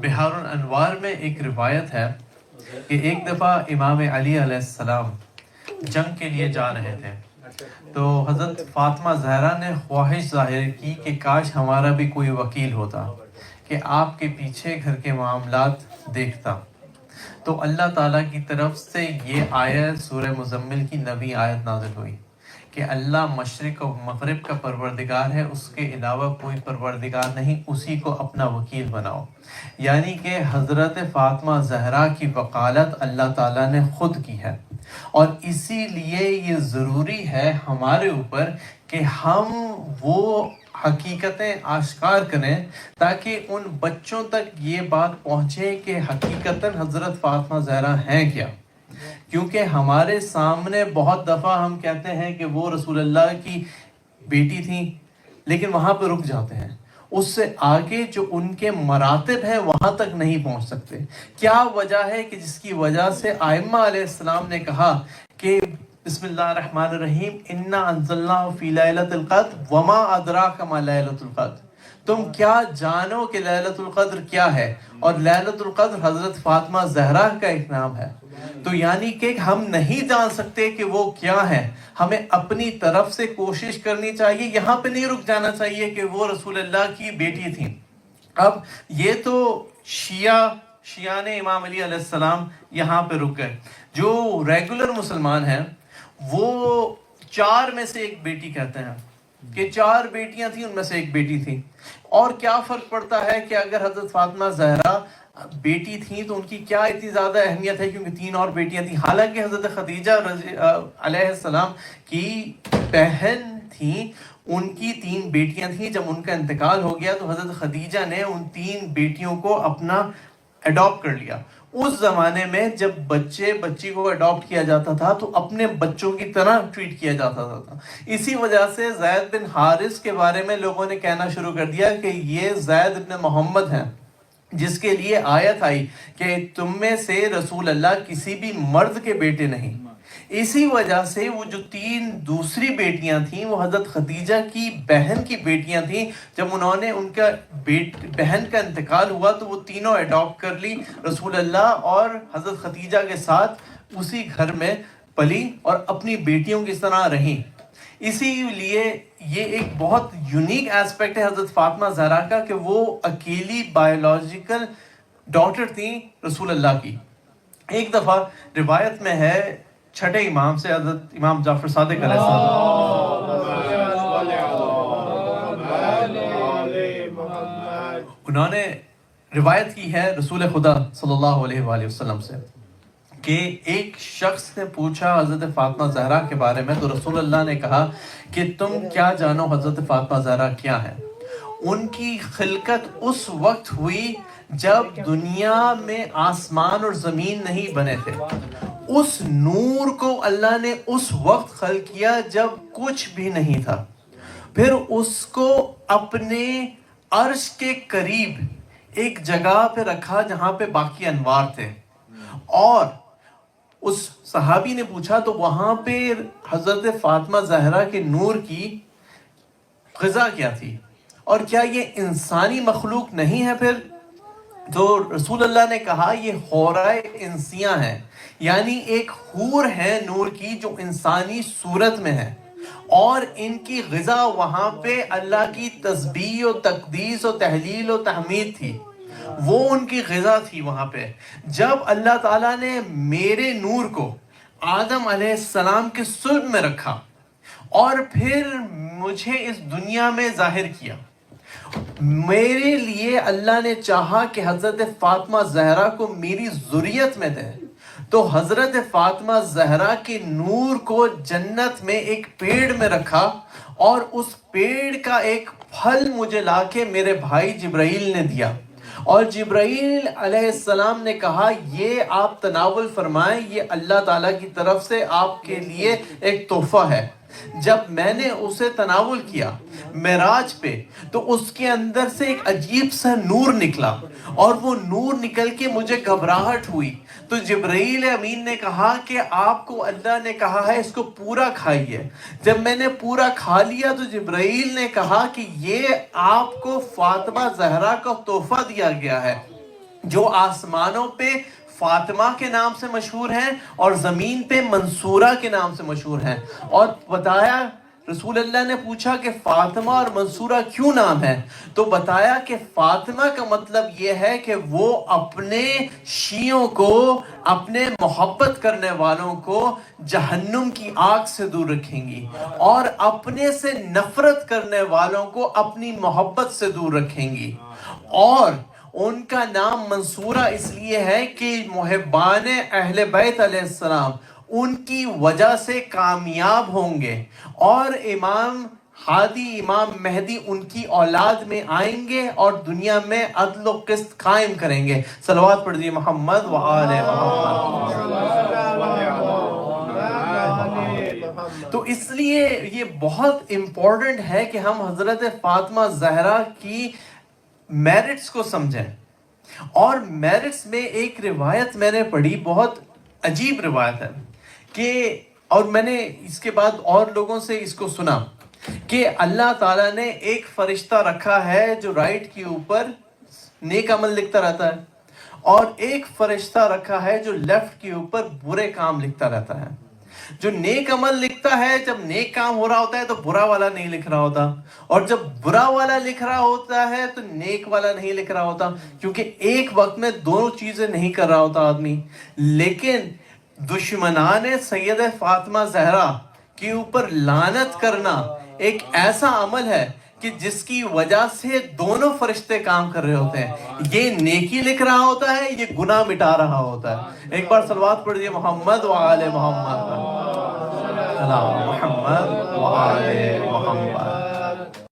بہار الانوار میں ایک روایت ہے کہ ایک دفعہ امام علی علیہ السلام جنگ کے لیے جا رہے تھے، تو حضرت فاطمہ زہرا نے خواہش ظاہر کی کہ کاش ہمارا بھی کوئی وکیل ہوتا کہ آپ کے پیچھے گھر کے معاملات دیکھتا۔ تو اللہ تعالیٰ کی طرف سے یہ آیت سورہ مزمل کی نویں آیت نازل ہوئی کہ اللہ مشرق و مغرب کا پروردگار ہے، اس کے علاوہ کوئی پروردگار نہیں، اسی کو اپنا وکیل بناؤ۔ یعنی کہ حضرت فاطمہ زہرا کی وکالت اللہ تعالیٰ نے خود کی ہے، اور اسی لیے یہ ضروری ہے ہمارے اوپر کہ ہم وہ حقیقتیں آشکار کریں تاکہ ان بچوں تک یہ بات پہنچے کہ حقیقتاً حضرت فاطمہ زہرا ہیں کیا۔ کیونکہ ہمارے سامنے بہت دفعہ ہم کہتے ہیں کہ وہ رسول اللہ کی بیٹی تھیں، لیکن وہاں پہ رک جاتے ہیں، اس سے آگے جو ان کے مراتب ہیں وہاں تک نہیں پہنچ سکتے۔ کیا وجہ ہے کہ جس کی وجہ سے ائمہ علیہ السلام نے کہا کہ بسم اللہ الرحمن الرحیم انا انزلناہ فی لیلۃ القدر وما ادراک ما لیلۃ القدر، تم کیا جانو کہ لیلۃ القدر کیا ہے، اور لیلۃ القدر حضرت فاطمہ زہرا کا ایک نام ہے۔ تو یعنی کہ ہم نہیں جان سکتے کہ وہ کیا ہے، ہمیں اپنی طرف سے کوشش کرنی چاہیے، یہاں پہ نہیں رک جانا چاہیے کہ وہ رسول اللہ کی بیٹی تھیں۔ اب یہ تو شیعہ نے امام علی علیہ السلام یہاں پہ رک گئے۔ جو ریگولر مسلمان ہیں وہ 4 میں سے ایک بیٹی کہتے ہیں کہ 4 بیٹیاں تھیں، ان میں سے ایک بیٹی تھی۔ اور کیا فرق پڑتا ہے کہ اگر حضرت فاطمہ زہرا بیٹی تھیں تو ان کی کیا اتنی زیادہ اہمیت ہے، کیونکہ 3 اور بیٹیاں تھیں۔ حالانکہ حضرت خدیجہ علیہ السلام کی بہن تھیں، ان کی 3 بیٹیاں تھیں۔ جب ان کا انتقال ہو گیا تو حضرت خدیجہ نے ان 3 بیٹیوں کو اپنا اڈاپٹ کر لیا۔ اس زمانے میں جب بچی کو اڈاپٹ کیا جاتا تھا تو اپنے بچوں کی طرح ٹریٹ کیا جاتا تھا۔ اسی وجہ سے زید بن حارث کے بارے میں لوگوں نے کہنا شروع کر دیا کہ یہ زید بن محمد ہیں، جس کے لیے آیت آئی کہ تم میں سے رسول اللہ کسی بھی مرد کے بیٹے نہیں۔ اسی وجہ سے وہ جو 3 دوسری بیٹیاں تھیں وہ حضرت خدیجہ کی بہن کی بیٹیاں تھیں۔ جب انہوں نے ان کا بہن کا انتقال ہوا تو وہ تینوں اڈاپٹ کر لی، رسول اللہ اور حضرت خدیجہ کے ساتھ اسی گھر میں پلی اور اپنی بیٹیوں کی طرح رہیں۔ اسی لیے یہ ایک بہت یونیک ایسپیکٹ ہے حضرت فاطمہ زہرا کا کہ وہ اکیلی بایولوجیکل ڈاٹر تھیں رسول اللہ کی۔ ایک دفعہ روایت میں ہے چھٹے امام سے، حضرت امام جعفر صادق علیہ السلام، انہوں نے روایت کی ہے رسول خدا صلی اللہ علیہ وآلہ وسلم سے کہ ایک شخص نے پوچھا حضرت فاطمہ زہرا کے بارے میں، تو رسول اللہ نے کہا کہ تم کیا جانو حضرت فاطمہ زہرا کیا ہے؟ ان کی خلقت اس وقت ہوئی جب دنیا میں آسمان اور زمین نہیں بنے تھے۔ اس نور کو اللہ نے اس وقت خلق کیا جب کچھ بھی نہیں تھا، پھر اس کو اپنے عرش کے قریب ایک جگہ پہ رکھا جہاں پہ باقی انوار تھے، اور اس صحابی نے پوچھا تو وہاں پہ حضرت فاطمہ زہرا کے نور کی غذا کیا تھی، اور کیا یہ انسانی مخلوق نہیں ہے؟ پھر تو رسول اللہ نے کہا یہ حورائے انسیاں ہیں، یعنی ایک حور ہے نور کی جو انسانی صورت میں ہے، اور ان کی غذا وہاں پہ اللہ کی تسبیح و تقدیس و تحلیل و تحمید تھی، وہ ان کی غذا تھی وہاں پہ۔ جب اللہ تعالیٰ نے میرے نور کو آدم علیہ السلام کے صلب میں رکھا اور پھر مجھے اس دنیا میں ظاہر کیا، میرے لیے اللہ نے چاہا کہ حضرت فاطمہ زہرا کو میری ذریت میں دے، تو حضرت فاطمہ زہرا کے نور کو جنت میں ایک پیڑ میں رکھا، اور اس پیڑ کا ایک پھل مجھے لا کے میرے بھائی جبرائیل نے دیا، اور جبرائیل علیہ السلام نے کہا یہ آپ تناول فرمائیں، یہ اللہ تعالیٰ کی طرف سے آپ کے لیے ایک تحفہ ہے۔ جب میں نے اسے تناول کیا معراج پہ تو اس کے اندر سے ایک عجیب سا نور نکلا، اور وہ نور نکل کے مجھے گھبراہٹ ہوئی، تو جبرائیل امین نے کہا کہ آپ کو اللہ نے کہا ہے اس کو پورا کھائیے۔ جب میں نے پورا کھا لیا تو جبرائیل نے کہا کہ یہ آپ کو فاطمہ زہرا کا تحفہ دیا گیا ہے۔ جو آسمانوں پہ فاطمہ کے نام سے مشہور ہیں اور زمین پہ منصورہ کے نام سے مشہور ہیں. اور بتایا، رسول اللہ نے پوچھا کہ فاطمہ اور منصورہ کیوں نام ہے؟ تو بتایا کہ فاطمہ کا مطلب یہ ہے کہ وہ اپنے شیعوں کو، اپنے محبت کرنے والوں کو جہنم کی آگ سے دور رکھیں گی، اور اپنے سے نفرت کرنے والوں کو اپنی محبت سے دور رکھیں گی. اور ان کا نام منصورہ اس لیے ہے کہ محبان اہل بیت علیہ السلام ان کی وجہ سے کامیاب ہوں گے، اور امام ہادی، امام مہدی ان کی اولاد میں آئیں گے اور دنیا میں عدل و قسط قائم کریں گے. صلوات پڑھ دیجیے محمد و آل محمد. تو اس لیے یہ بہت امپورٹنٹ ہے کہ ہم حضرت فاطمہ زہرا کی میرٹس کو سمجھیں. اور میرٹس میں ایک روایت میں نے پڑھی، بہت عجیب روایت ہے کہ، اور میں نے اس کے بعد اور لوگوں سے اس کو سنا کہ اللہ تعالیٰ نے ایک فرشتہ رکھا ہے جو رائٹ کے اوپر نیک عمل لکھتا رہتا ہے، اور ایک فرشتہ رکھا ہے جو لیفٹ کے اوپر برے کام لکھتا رہتا ہے. جو نیک عمل لکھتا ہے، جب نیک کام ہو رہا ہوتا ہے تو برا والا نہیں لکھ رہا ہوتا، اور جب برا والا لکھ رہا ہوتا ہے تو نیک والا نہیں لکھ رہا ہوتا، کیونکہ ایک وقت میں دونوں چیزیں نہیں کر رہا ہوتا آدمی. لیکن دشمنان سید فاطمہ زہرا کے اوپر لعنت کرنا ایک ایسا عمل ہے کہ جس کی وجہ سے دونوں فرشتے کام کر رہے ہوتے ہیں. یہ نیکی لکھ رہا ہوتا ہے، یہ گناہ مٹا رہا ہوتا ہے. ایک بار صلوات پڑھیے محمد و آل محمد. محمد و آل محمد.